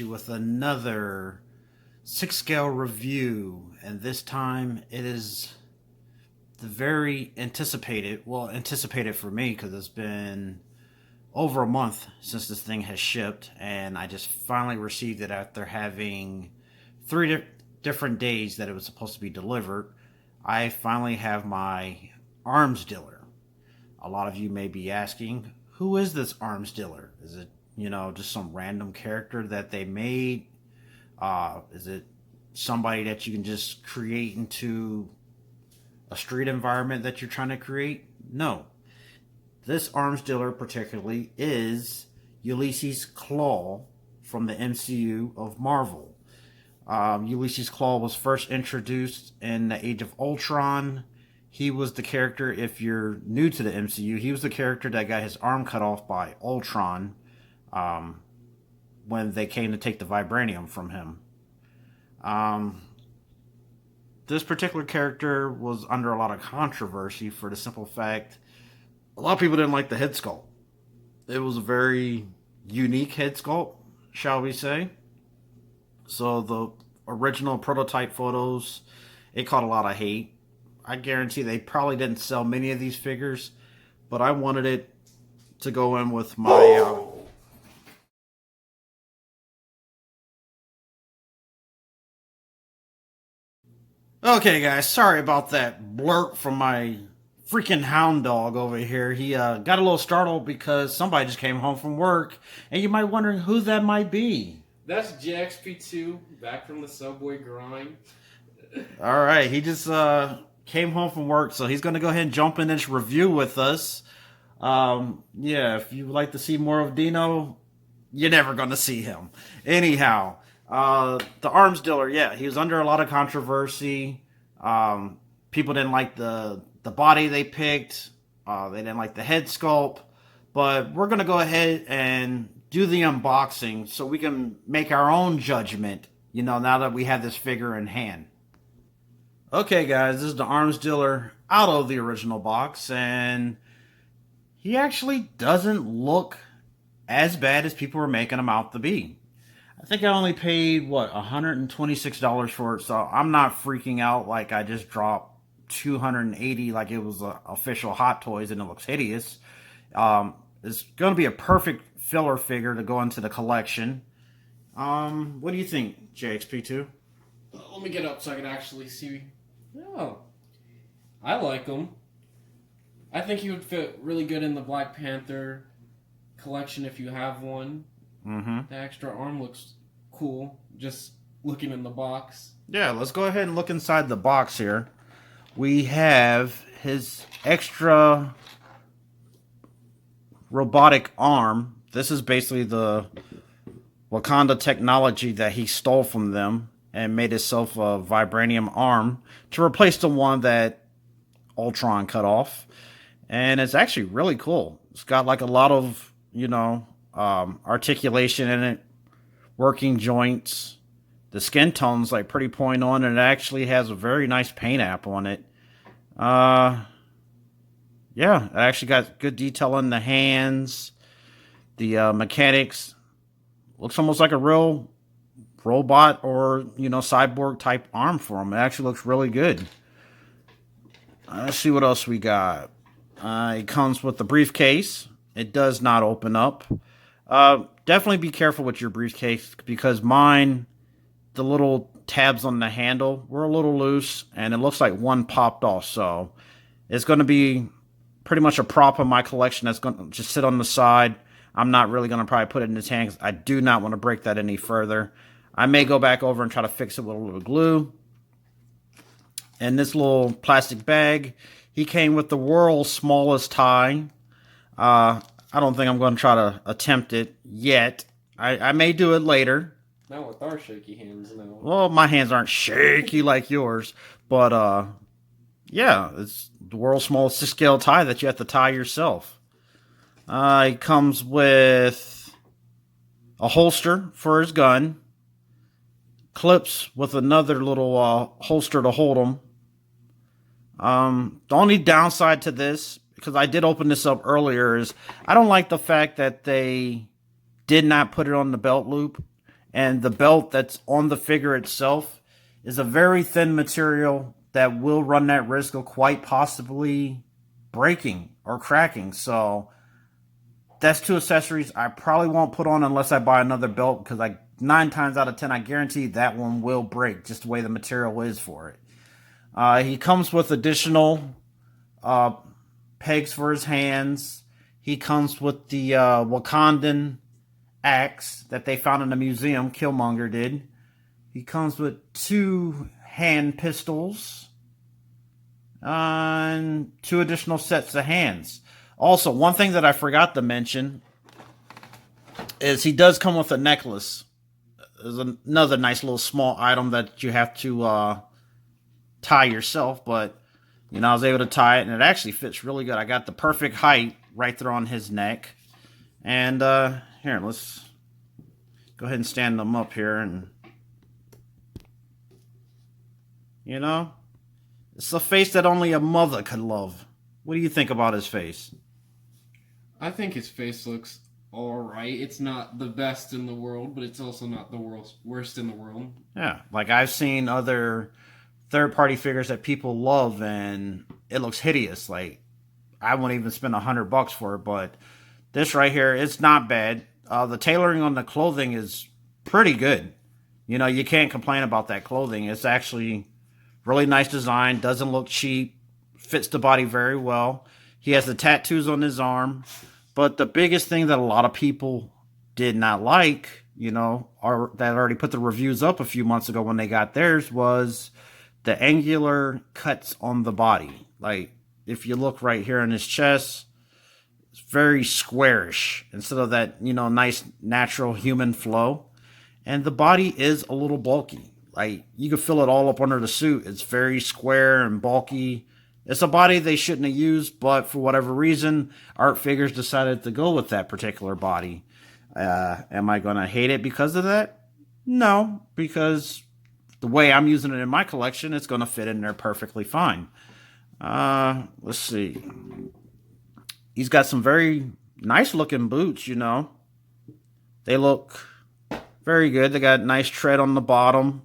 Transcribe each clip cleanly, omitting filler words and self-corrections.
you with another 6 scale review, and this time it is the very anticipated for me because it's been over a month since this thing has shipped, and I just finally received it after having three different days that it was supposed to be delivered. I finally have my arms dealer. A lot of you may be asking, who is this arms dealer? Is it, just some random character that they made? Is it somebody that you can just create into a street environment that you're trying to create? No. This arms dealer particularly is Ulysses Klau from the MCU of Marvel. Ulysses Klau was first introduced in the Age of Ultron. He was the character, if you're new to the MCU, he was the character that got his arm cut off by Ultron when they came to take the vibranium from him. This particular character was under a lot of controversy for the simple fact a lot of people didn't like the head sculpt. It was a very unique head sculpt, shall we say. So the original prototype photos, it caught a lot of hate. I guarantee they probably didn't sell many of these figures, but I wanted it to go in with my Okay, guys, sorry about that blurt from my freaking hound dog over here. He got a little startled because somebody just came home from work, and you might be wondering who that might be. That's JXP2, back from the subway grind. All right, he just came home from work, so he's going to go ahead and jump in this review with us. Yeah, if you would like to see more of Dino, you're never going to see him. Anyhow, the arms dealer, yeah, he was under a lot of controversy. People didn't like the body they picked. They didn't like the head sculpt. But we're going to go ahead and do the unboxing so we can make our own judgment, now that we have this figure in hand. Okay, guys, this is the arms dealer out of the original box, and he actually doesn't look as bad as people were making him out to be. I think I only paid, $126 for it, so I'm not freaking out like I just dropped $280 like it was a official Hot Toys and it looks hideous. It's going to be a perfect filler figure to go into the collection. What do you think, JXP2? Let me get up so I can actually see. Oh, I like him. I think he would fit really good in the Black Panther collection if you have one. Mm-hmm. The extra arm looks cool, just looking in the box. Yeah, let's go ahead and look inside the box here. We have his extra robotic arm. This is basically the Wakanda technology that he stole from them and made himself a vibranium arm to replace the one that Ultron cut off. And it's actually really cool. It's got like a lot of, articulation in it, working joints. The skin tone's like pretty point on, and it actually has a very nice paint app on it. Yeah, it actually got good detail in the hands. The mechanics looks almost like a real robot or, cyborg type arm for him. It actually looks really good. Let's see what else we got. It comes with the briefcase. It does not open up. Definitely be careful with your briefcase because mine, the little tabs on the handle were a little loose and it looks like one popped off. So it's going to be pretty much a prop in my collection that's going to just sit on the side. I'm not really going to probably put it in the tank. I do not want to break that any further. I may go back over and try to fix it with a little glue. And this little plastic bag, he came with the world's smallest tie. I don't think I'm going to try to attempt it yet. I may do it later. Not with our shaky hands, no. Well, my hands aren't shaky like yours. But, yeah, it's the world's smallest 6-scale tie that you have to tie yourself. It comes with a holster for his gun. Clips with another little holster to hold them. The only downside to this, because I did open this up earlier, is I don't like the fact that they did not put it on the belt loop. And the belt that's on the figure itself is a very thin material that will run that risk of quite possibly breaking or cracking. So that's two accessories I probably won't put on unless I buy another belt, because 9 times out of 10 I guarantee that one will break just the way the material is for it. He comes with additional pegs for his hands. He comes with the Wakandan axe that they found in the museum. Killmonger did. He comes with 2 hand pistols and 2 additional sets of hands. Also, one thing that I forgot to mention is he does come with a necklace. There's another nice little small item that you have to tie yourself, but I was able to tie it, and it actually fits really good. I got the perfect height right there on his neck. And here, let's go ahead and stand them up here, and it's a face that only a mother could love. What do you think about his face? I think his face looks alright. It's not the best in the world, but it's also not the worst in the world. Yeah, I've seen other third-party figures that people love, and it looks hideous. I wouldn't even spend $100 for it, but this right here, it's not bad. The tailoring on the clothing is pretty good. You can't complain about that clothing. It's actually really nice design, doesn't look cheap, fits the body very well. He has the tattoos on his arm, but the biggest thing that a lot of people did not like, or that already put the reviews up a few months ago when they got theirs, was the angular cuts on the body. If you look right here on his chest, it's very squarish instead of that, nice natural human flow. And the body is a little bulky. You can feel it all up under the suit. It's very square and bulky. It's a body they shouldn't have used, but for whatever reason, Art Figures decided to go with that particular body. Am I going to hate it because of that? No, because the way I'm using it in my collection, it's going to fit in there perfectly fine. Let's see. He's got some very nice looking boots, They look very good. They got nice tread on the bottom.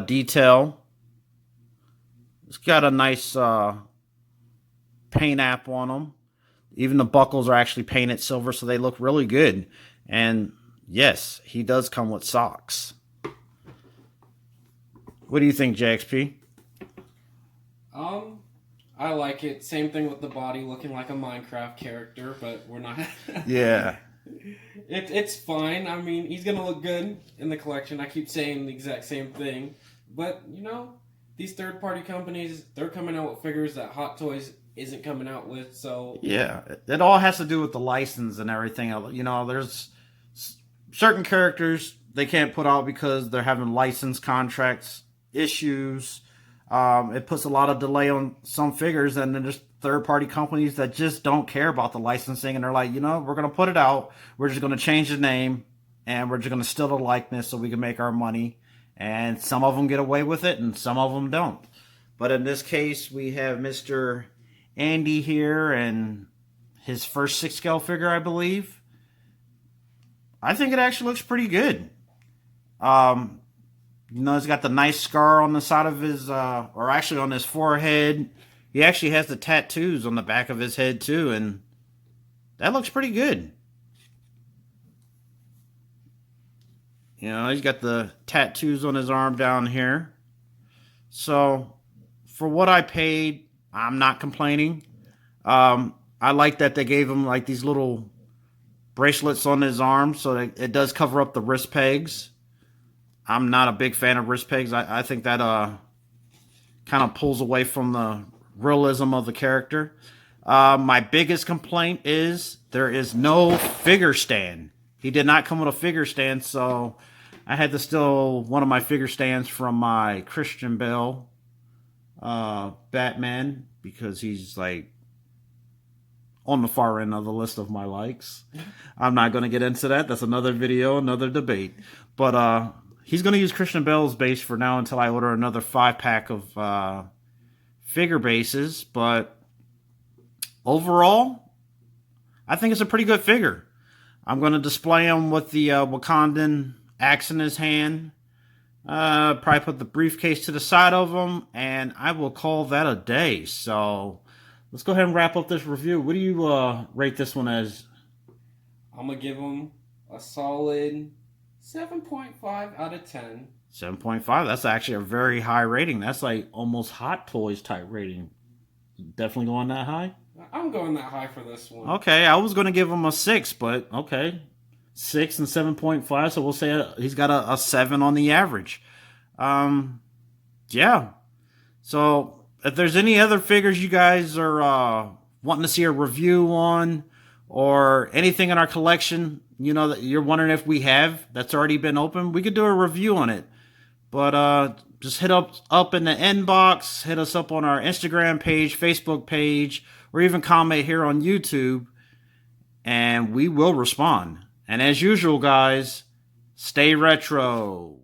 Detail. It's got a nice paint app on them. Even the buckles are actually painted silver, so they look really good. And yes, he does come with socks. What do you think, JXP? I like it. Same thing with the body looking like a Minecraft character, but we're not. Yeah. It's fine. I mean, he's gonna look good in the collection. I keep saying the exact same thing, but these third-party companies, they're coming out with figures that Hot Toys isn't coming out with. So yeah, it all has to do with the license and everything. There's certain characters they can't put out because they're having license contracts issues. It puts a lot of delay on some figures, and then there's third-party companies that just don't care about the licensing, and they're like, we're going to put it out, we're just going to change the name, and we're just going to steal the likeness so we can make our money. And some of them get away with it, and some of them don't. But in this case, we have Mr. Andy here, and his first 6-scale figure, I believe. I think it actually looks pretty good. He's got the nice scar on the side of his, or actually on his forehead. He actually has the tattoos on the back of his head too, and that looks pretty good. He's got the tattoos on his arm down here. So, for what I paid, I'm not complaining. I like that they gave him these little bracelets on his arm, so that it does cover up the wrist pegs. I'm not a big fan of wrist pegs. I think that kind of pulls away from the realism of the character. My biggest complaint is there is no figure stand. He did not come with a figure stand, so I had to steal one of my figure stands from my Christian Bale Batman, because he's on the far end of the list of my likes. I'm not going to get into that. That's another video, another debate. But he's going to use Christian Bale's base for now until I order another 5-pack of figure bases. But overall, I think it's a pretty good figure. I'm going to display him with the Wakandan axe in his hand. Probably put the briefcase to the side of him, and I will call that a day. So let's go ahead and wrap up this review. What do you rate this one as? I'm gonna give him a solid 7.5 out of 10. 7.5. That's actually a very high rating. That's like almost Hot Toys type rating. Definitely going that high? I'm going that high for this one. Okay, I was going to give him a 6, but okay. 6 and 7.5, so we'll say he's got a 7 on the average. Yeah. So if there's any other figures you guys are wanting to see a review on, or anything in our collection, you know, that you're wondering if we have that's already been opened, we could do a review on it. But just hit up in the inbox, hit us up on our Instagram page, Facebook page, or even comment here on YouTube, and we will respond. And as usual, guys, stay retro.